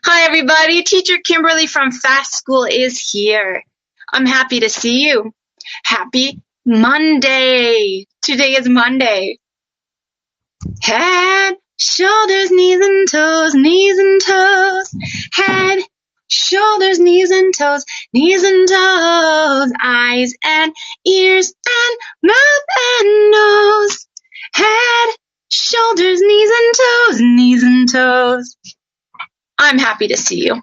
Hi, everybody. Teacher Kimberly from Fast School is here. I'm happy to see you. Happy Monday. Today is Monday. Head, shoulders, knees and toes, knees and toes. Head, shoulders, knees and toes, knees and toes. Eyes and ears and mouth and nose. Head, shoulders, knees and toes, knees and toes. I'm happy to see you.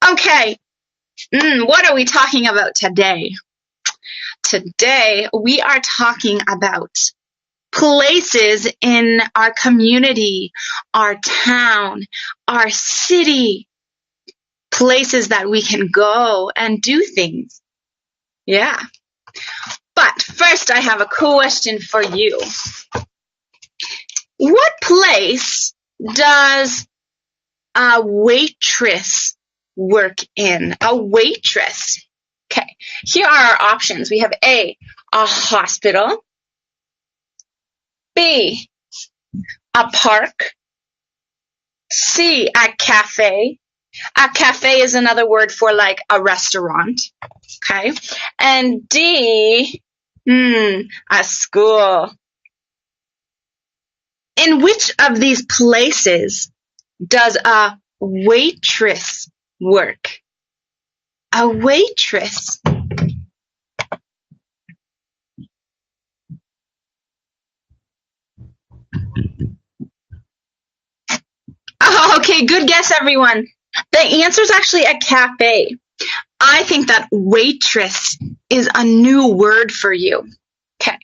Okay, what are we talking about today? Today, we are talking about places in our community, our town, our city, places that we can go and do things. Yeah. But first, I have a question for you. What place does a waitress work in? A waitress. Okay, here are our options. We have A, a hospital. B, a park. C, a cafe. A cafe is another word for like a restaurant. Okay, and D, a school. In which of these places does a waitress work? A waitress. Oh, okay, good guess, everyone. The answer is actually a cafe. I think that waitress is a new word for you. Okay,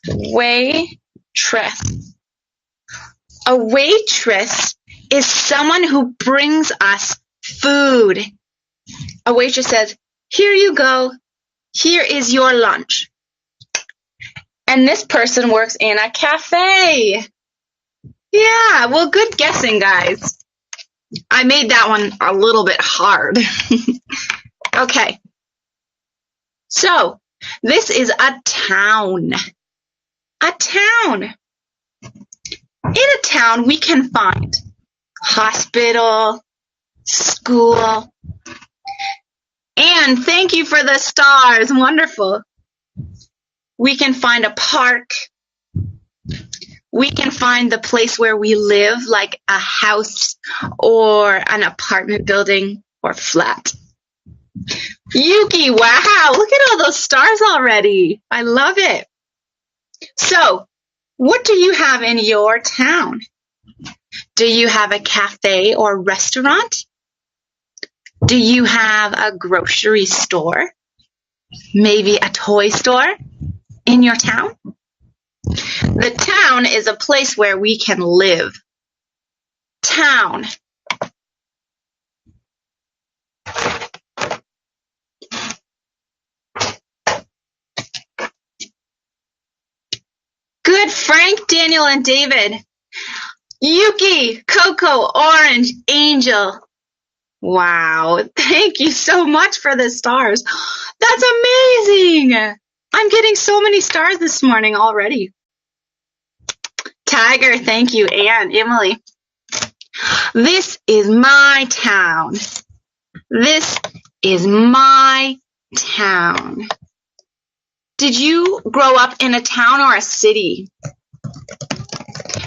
waitress. A waitress is someone who brings us food. A waitress says, "Here you go. Here is your lunch." And this person works in a cafe. Yeah, well, good guessing, guys. I made that one a little bit hard. Okay. So, this is a town. A town. In a town, we can find hospital, school, and thank you for the stars. Wonderful. We can find a park. We can find the place where we live, like a house or an apartment building or flat. Yuki, wow, look at all those stars already. I love it. So, what do you have in your town? Do you have a cafe or restaurant? Do you have a grocery store? Maybe a toy store in your town? The town is a place where we can live. Town. Good, Frank, Daniel, and David. Yuki, Coco, Orange, Angel. Wow, thank you so much for the stars. That's amazing. I'm getting so many stars this morning already. Tiger, thank you, and Emily. This is my town. This is my town. Did you grow up in a town or a city?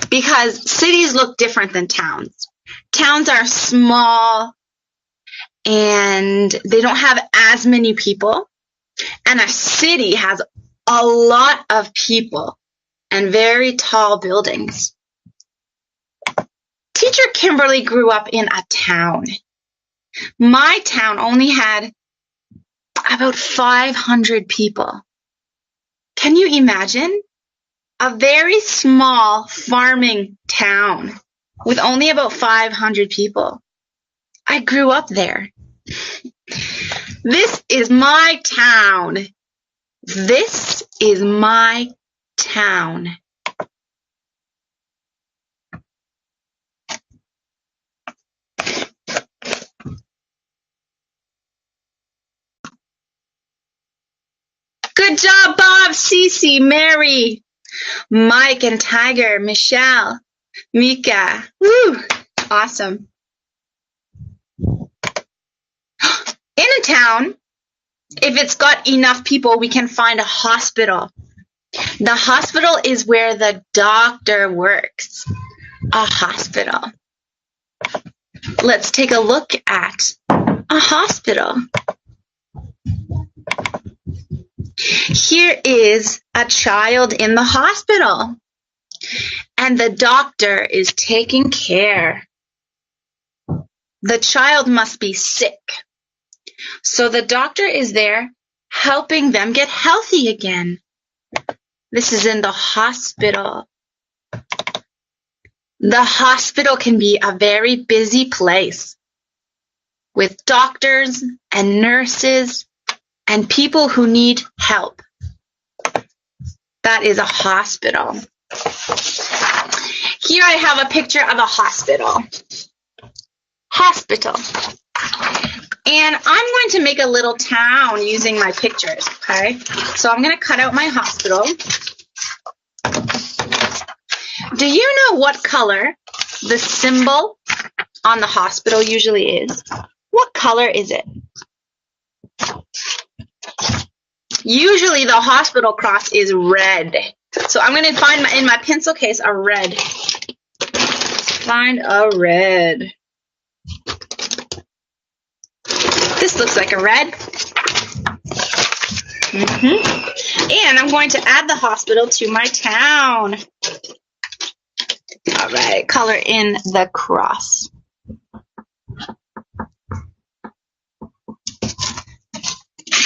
Because cities look different than towns. Towns are small and they don't have as many people. And a city has a lot of people and very tall buildings. Teacher Kimberly grew up in a town. My town only had about 500 people. Can you imagine? A very small farming town with only about 500 people. I grew up there. This is my town. This is my town. Good job, Bob, Cece, Mary, Mike and Tiger, Michelle, Mika. Woo! Awesome. In a town, if it's got enough people, we can find a hospital. The hospital is where the doctor works. A hospital. Let's take a look at a hospital. Here is a child in the hospital, and the doctor is taking care. The child must be sick, so the doctor is there helping them get healthy again. This is in the hospital. The hospital can be a very busy place with doctors and nurses and people who need help. That is a hospital. Here I have a picture of a hospital. Hospital. And I'm going to make a little town using my pictures, okay? So I'm going to cut out my hospital. Do you know what color the symbol on the hospital usually is? What color is it? Usually the hospital cross is red. So I'm going to find in my pencil case a red. Find a red. This looks like a red. And I'm going to add the hospital to my town. All right, color in the cross.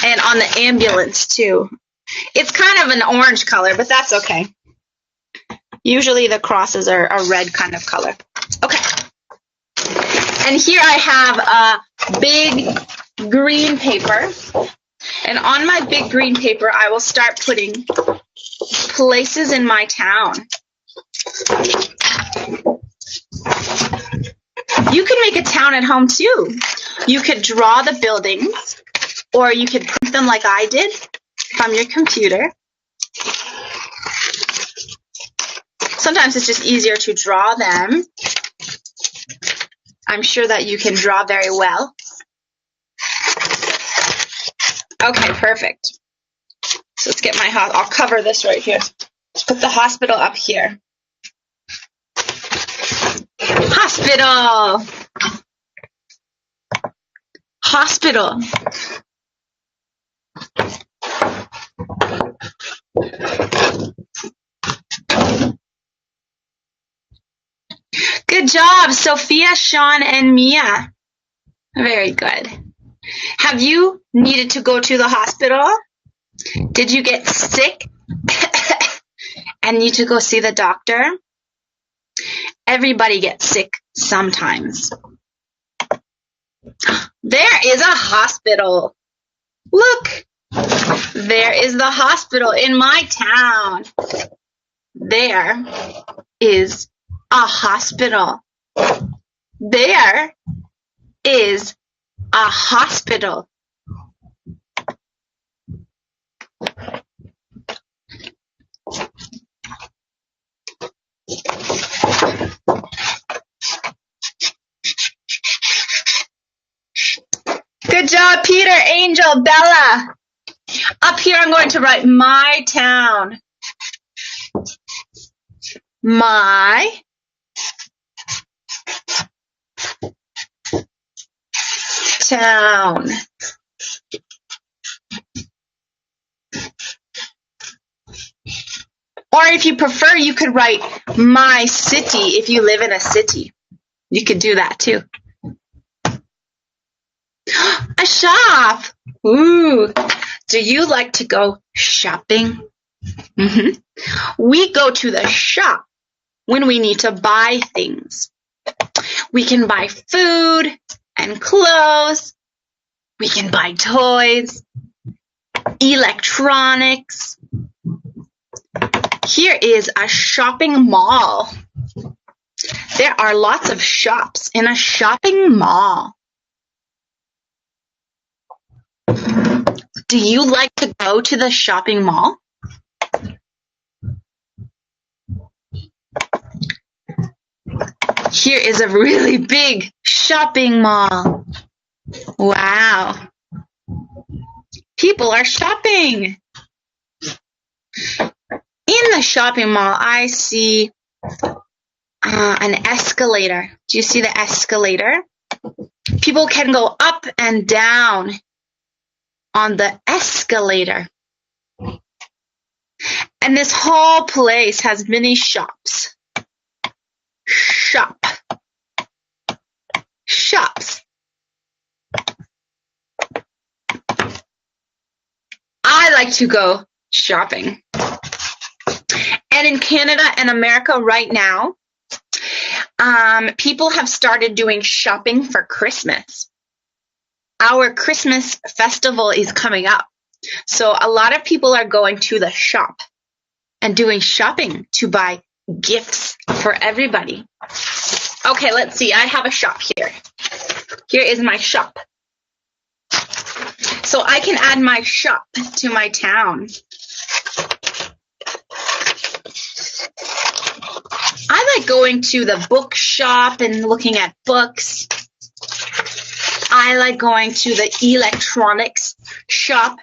And on the ambulance too. It's kind of an orange color, but that's okay. Usually the crosses are a red kind of color. Okay. And here I have a big green paper. And on my big green paper, I will start putting places in my town. You can make a town at home too. You could draw the buildings, or you could print them like I did from your computer. Sometimes it's just easier to draw them. I'm sure that you can draw very well. Okay, perfect. So let's get my I'll cover this right here. Let's put the hospital up here. Hospital. Hospital. Good job, Sophia, Sean, and Mia. Very good. Have you needed to go to the hospital? Did you get sick and need to go see the doctor? Everybody gets sick sometimes. There is a hospital. Look, there is the hospital in my town. There is a hospital. There is a hospital. Good job, Peter, Angel, Bella. Up here, I'm going to write my town. My town. Or if you prefer, you could write my city if you live in a city. You could do that too. A shop. Ooh. Do you like to go shopping? We go to the shop when we need to buy things. We can buy food and clothes. We can buy toys, electronics. Here is a shopping mall. There are lots of shops in a shopping mall. Do you like to go to the shopping mall? Here is a really big shopping mall. Wow. People are shopping. In the shopping mall, I see an escalator. Do you see the escalator? People can go up and down on the escalator. And this whole place has many shops. Shops. I like to go shopping. And in Canada and America right now, people have started doing shopping for Christmas. Our Christmas festival is coming up. So a lot of people are going to the shop and doing shopping to buy gifts for everybody. Okay, let's see. I have a shop here. Here is my shop. So I can add my shop to my town. I like going to the bookshop and looking at books. I like going to the electronics shop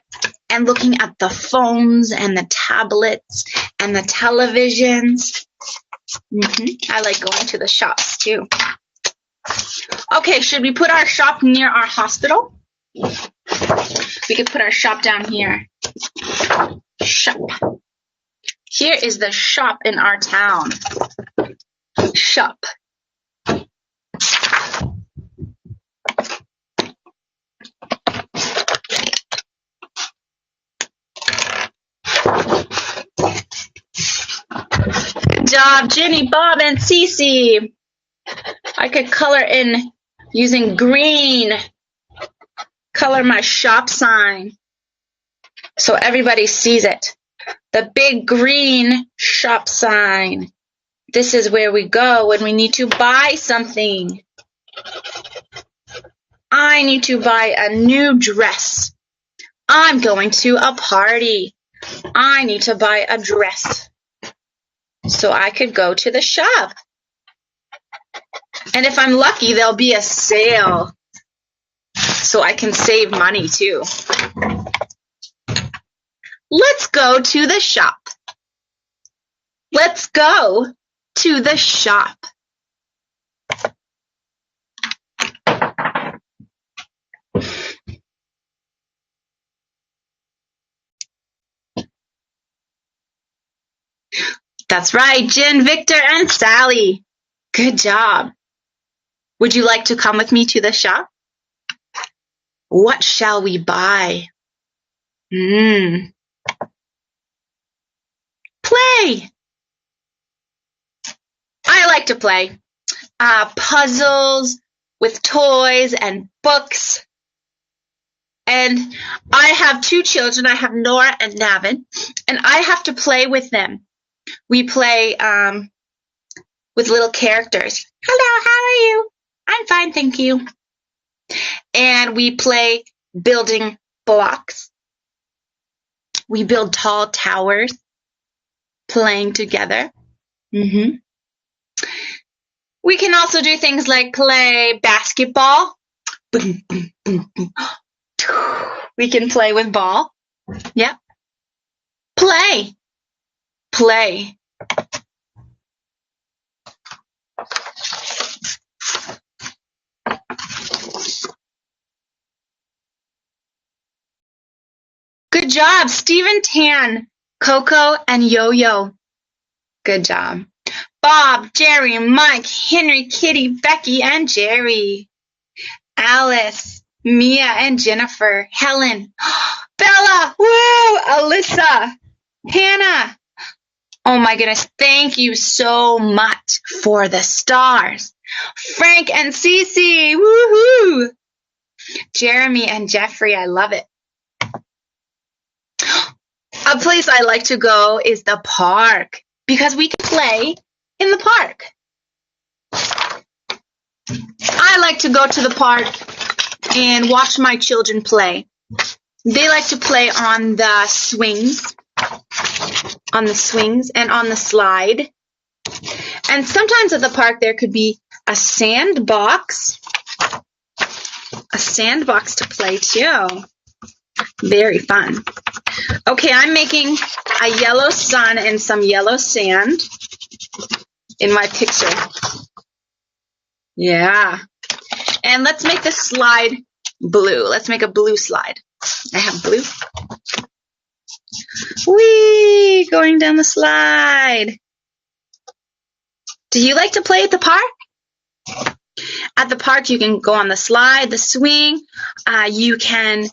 and looking at the phones and the tablets and the televisions. I like going to the shops too. Okay, should we put our shop near our hospital? We could put our shop down here. Shop. Here is the shop in our town. Shop. Good job, Jenny, Bob, and Cece. I could color in using green. Color my shop sign so everybody sees it. The big green shop sign. This is where we go when we need to buy something. I need to buy a new dress. I'm going to a party. I need to buy a dress. So I could go to the shop. And if I'm lucky, there'll be a sale. So I can save money too. Let's go to the shop. Let's go to the shop. That's right, Jen, Victor, and Sally. Good job. Would you like to come with me to the shop? What shall we buy? Play. I like to play puzzles with toys and books. And I have two children. I have Nora and Navin, and I have to play with them. We play with little characters. Hello, how are you? I'm fine, thank you. And we play building blocks. We build tall towers, playing together. We can also do things like play basketball. Boom, boom, boom, boom. We can play with ball. Yep. Play. Play. Good job, Stephen, Tan, Coco, and Yo-Yo. Good job. Bob, Jerry, Mike, Henry, Kitty, Becky, and Jerry. Alice, Mia, and Jennifer. Helen, Bella, woo, Alyssa, Hannah. Oh my goodness, thank you so much for the stars. Frank and Cece, woohoo. Jeremy and Jeffrey, I love it. A place I like to go is the park because we can play in the park. I like to go to the park and watch my children play. They like to play on the swings, and on the slide. And sometimes at the park there could be a sandbox to play too. Very fun. Okay, I'm making a yellow sun and some yellow sand in my picture. Yeah. And let's make the slide blue. Let's make a blue slide. I have blue. Whee! Going down the slide. Do you like to play at the park? At the park, you can go on the slide, the swing. You can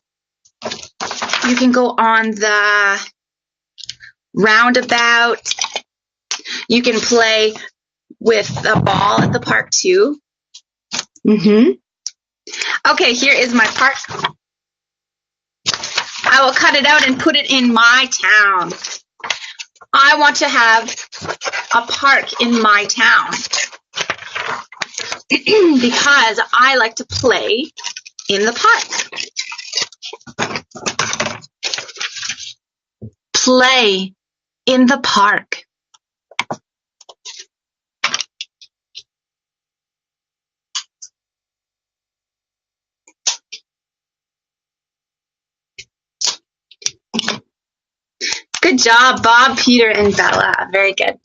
go on the roundabout. You can play with the ball at the park too. Okay, here is my park. I will cut it out and put it in my town. I want to have a park in my town because I like to play in the park. Play in the park. Good job, Bob, Peter, and Bella. Very good.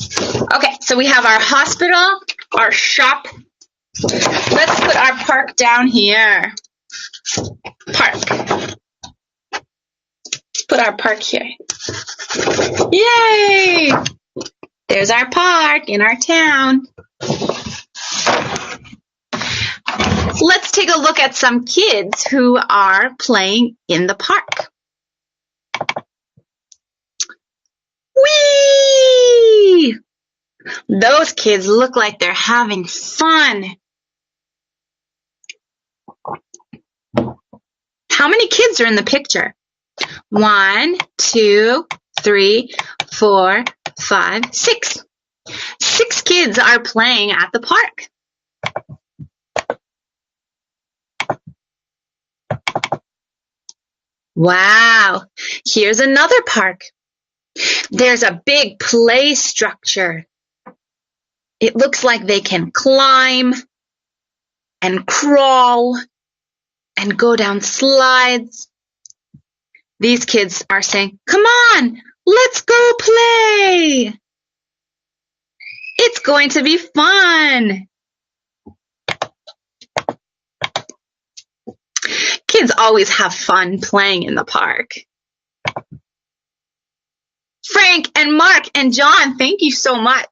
Okay, so we have our hospital, our shop. Let's put our park down here. Park. Put our park here. Yay! There's our park in our town. Let's take a look at some kids who are playing in the park. Whee! Those kids look like they're having fun. How many kids are in the picture? 1, 2, 3, 4, 5, 6. 6 kids are playing at the park. Wow, here's another park. There's a big play structure. It looks like they can climb and crawl and go down slides. These kids are saying, "Come on, let's go play. It's going to be fun." Kids always have fun playing in the park. Frank and Mark and John, thank you so much.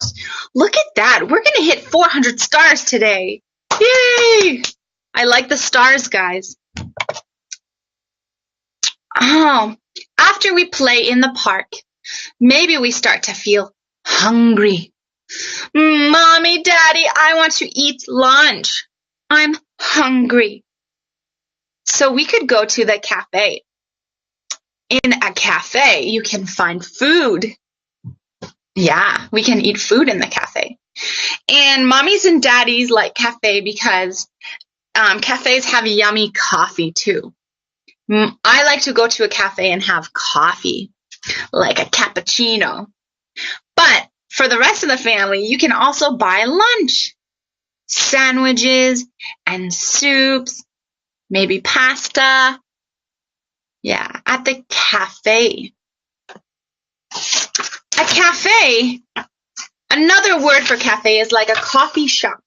Look at that. We're going to hit 400 stars today. Yay! I like the stars, guys. Oh, after we play in the park, maybe we start to feel hungry. Mommy, Daddy, I want to eat lunch. I'm hungry. So we could go to the cafe. In a cafe, you can find food. Yeah, we can eat food in the cafe. And mommies and daddies like cafe because cafes have yummy coffee too. I like to go to a cafe and have coffee, like a cappuccino. But for the rest of the family, you can also buy lunch. Sandwiches and soups, maybe pasta. Yeah, at the cafe. A cafe, another word for cafe is like a coffee shop.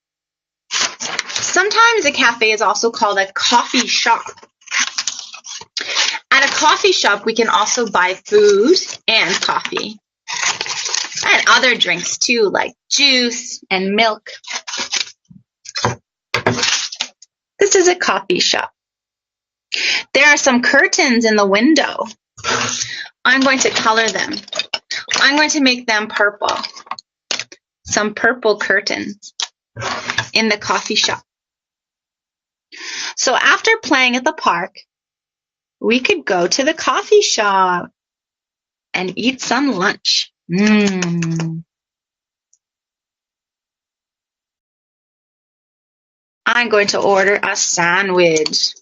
Sometimes a cafe is also called a coffee shop. At a coffee shop, we can also buy food and coffee. And other drinks too, like juice and milk. This is a coffee shop. There are some curtains in the window. I'm going to color them. I'm going to make them purple. Some purple curtains in the coffee shop. So after playing at the park, we could go to the coffee shop and eat some lunch. I'm going to order a sandwich.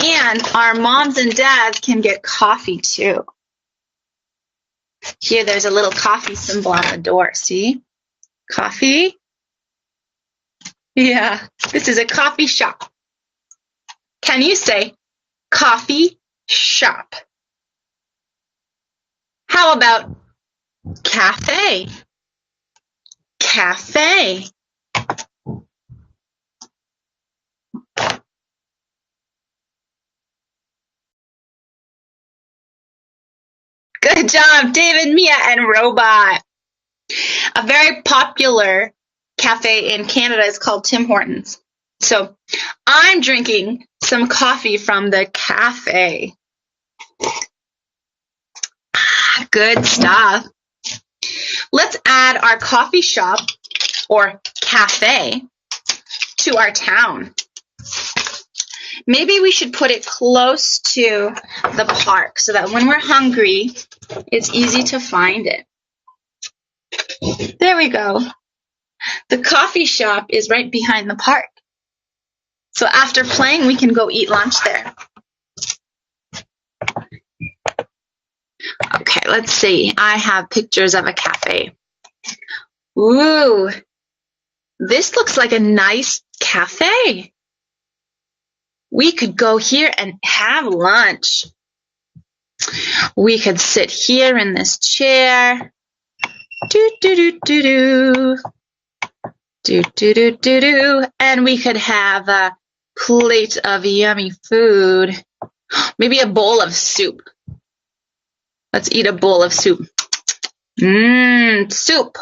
And our moms and dads can get coffee too. Here, there's a little coffee symbol on the door. See? Coffee. Yeah, this is a coffee shop. Can you say coffee shop. How about cafe? Cafe. Good job, David, Mia, and Robot. A very popular cafe in Canada is called Tim Hortons. So I'm drinking some coffee from the cafe. Good stuff. Let's add our coffee shop or cafe to our town. Maybe we should put it close to the park so that when we're hungry, it's easy to find it. There we go. The coffee shop is right behind the park. So after playing, we can go eat lunch there. Okay, let's see. I have pictures of a cafe. Ooh, this looks like a nice cafe. We could go here and have lunch. We could sit here in this chair. And we could have a plate of yummy food. Maybe a bowl of soup. Let's eat a bowl of soup. Soup.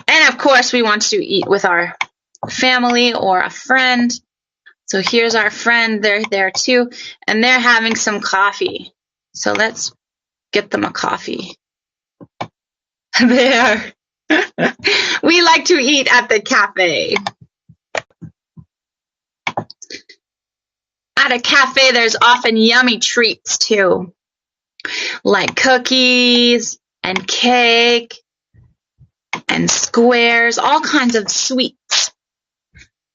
And of course, we want to eat with our family or a friend. So here's our friend. They're there too. And they're having some coffee. So let's get them a coffee. There. We like to eat at the cafe. At a cafe, there's often yummy treats too, like cookies and cake and squares, all kinds of sweets.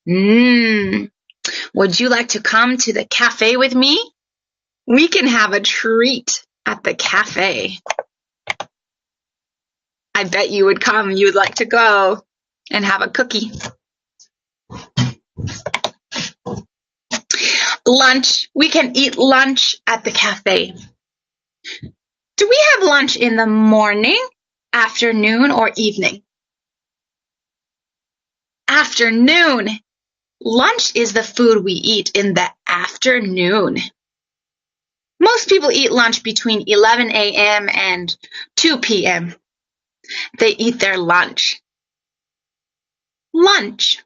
Would you like to come to the cafe with me? We can have a treat at the cafe. I bet you would come. You'd like to go and have a cookie. Lunch. We can eat lunch at the cafe. Do we have lunch in the morning, afternoon, or evening? Afternoon. Lunch is the food we eat in the afternoon. Most people eat lunch between 11 a.m. and 2 p.m. They eat their lunch. Lunch.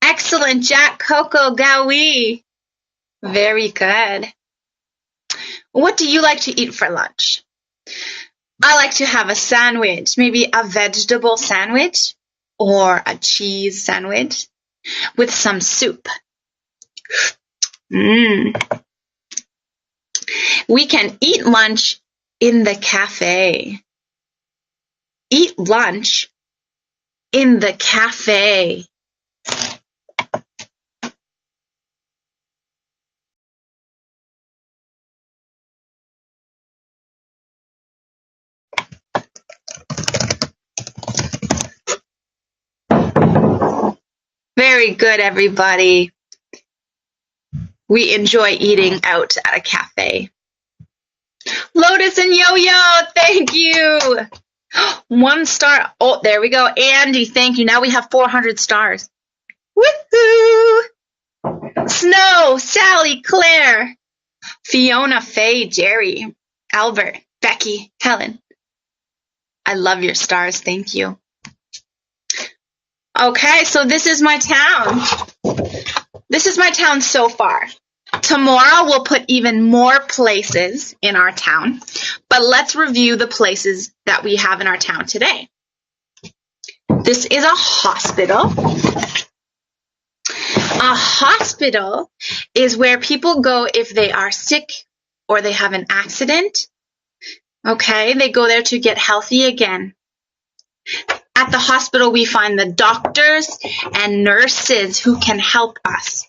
Excellent, Jack, Coco, Gawi. Very good. What do you like to eat for lunch? I like to have a sandwich, maybe a vegetable sandwich or a cheese sandwich with some soup. We can eat lunch in the cafe. Eat lunch in the cafe. Very good, everybody. We enjoy eating out at a cafe. Lotus and Yo-Yo, thank you. 1 star. Oh, there we go. Andy, thank you. Now we have 400 stars. Woohoo! Snow, Sally, Claire, Fiona, Faye, Jerry, Albert, Becky, Helen. I love your stars. Thank you. Okay, so this is my town. This is my town so far. Tomorrow we'll put even more places in our town, but let's review the places that we have in our town today. This is a hospital. A hospital is where people go if they are sick or they have an accident. Okay, they go there to get healthy again. At the hospital, we find the doctors and nurses who can help us.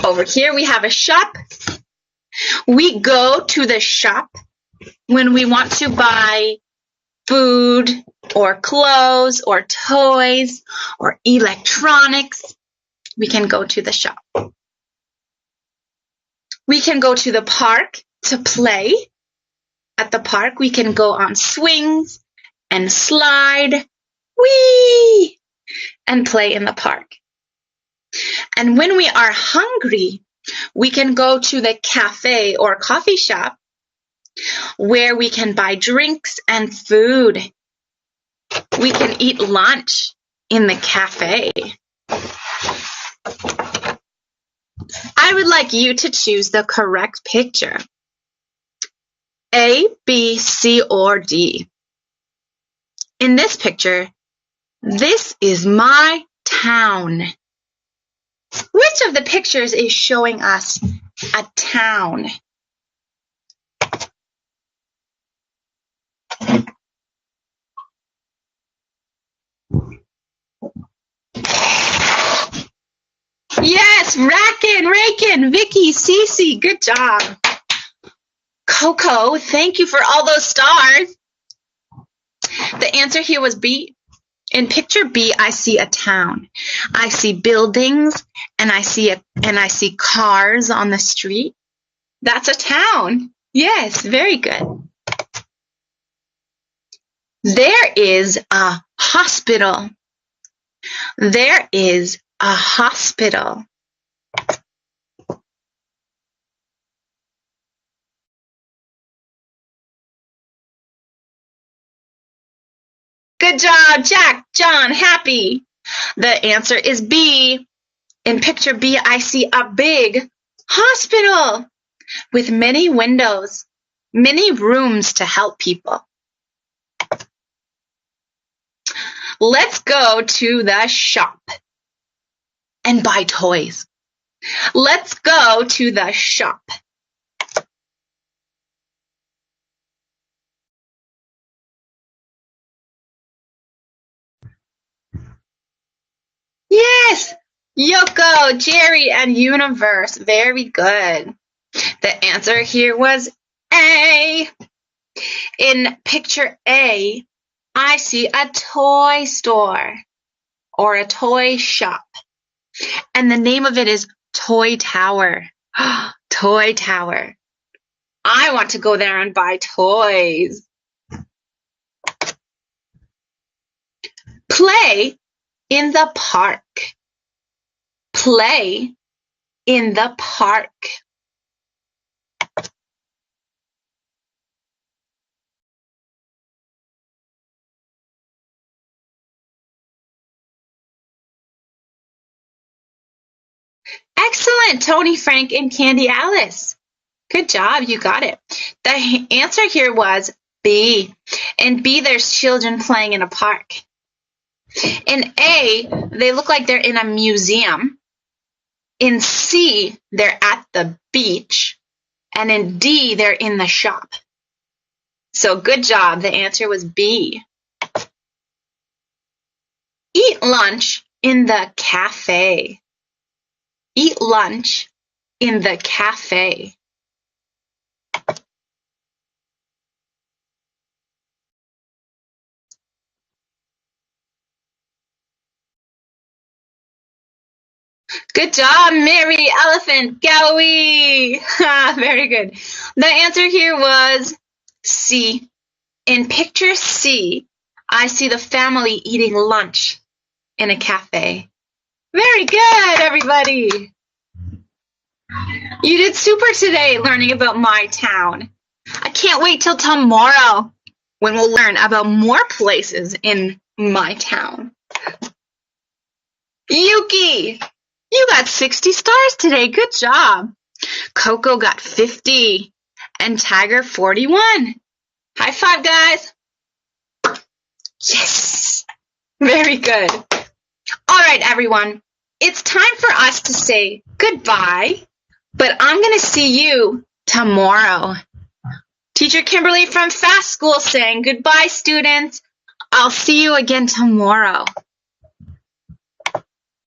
Over here, we have a shop. We go to the shop when we want to buy food or clothes or toys or electronics, we can go to the shop. We can go to the park to play. At the park, we can go on swings and slide, whee, and play in the park. And when we are hungry, we can go to the cafe or coffee shop where we can buy drinks and food. We can eat lunch in the cafe. I would like you to choose the correct picture. A, B, C, or D. In this picture, this is my town. Which of the pictures is showing us a town? Yes, Rakin, Vicky, Cece, good job. Coco, thank you for all those stars. The answer here was B. In picture B, I see a town. I see buildings and I see cars on the street. That's a town. Yes, very good. There is a hospital. There is a hospital. Good job, Jack, John, Happy. The answer is B. In picture B, I see a big hospital with many windows, many rooms to help people. Let's go to the shop and buy toys. Let's go to the shop. Yes, Yoko, Jerry, and Universe. Very good. The answer here was A. In picture A, I see a toy store or a toy shop. And the name of it is Toy Tower. Toy Tower. I want to go there and buy toys. Play in the park. Play in the park. Excellent, Tony, Frank, and Candy Alice. Good job, you got it. The answer here was B. In B, there's children playing in a park. In A, they look like they're in a museum. In C, they're at the beach. And in D, they're in the shop. So good job, the answer was B. Eat lunch in the cafe. Eat lunch in the cafe. Good job, Mary Elephant Gowie. Very good. The answer here was C. In picture C, I see the family eating lunch in a cafe. Very good, everybody. You did super today learning about my town. I can't wait till tomorrow when we'll learn about more places in my town. Yuki, you got 60 stars today. Good job. Coco got 50 and Tiger 41. High five, guys. Yes. Very good. All right, everyone. It's time for us to say goodbye, but I'm going to see you tomorrow. Teacher Kimberly from Fast School saying goodbye, students. I'll see you again tomorrow.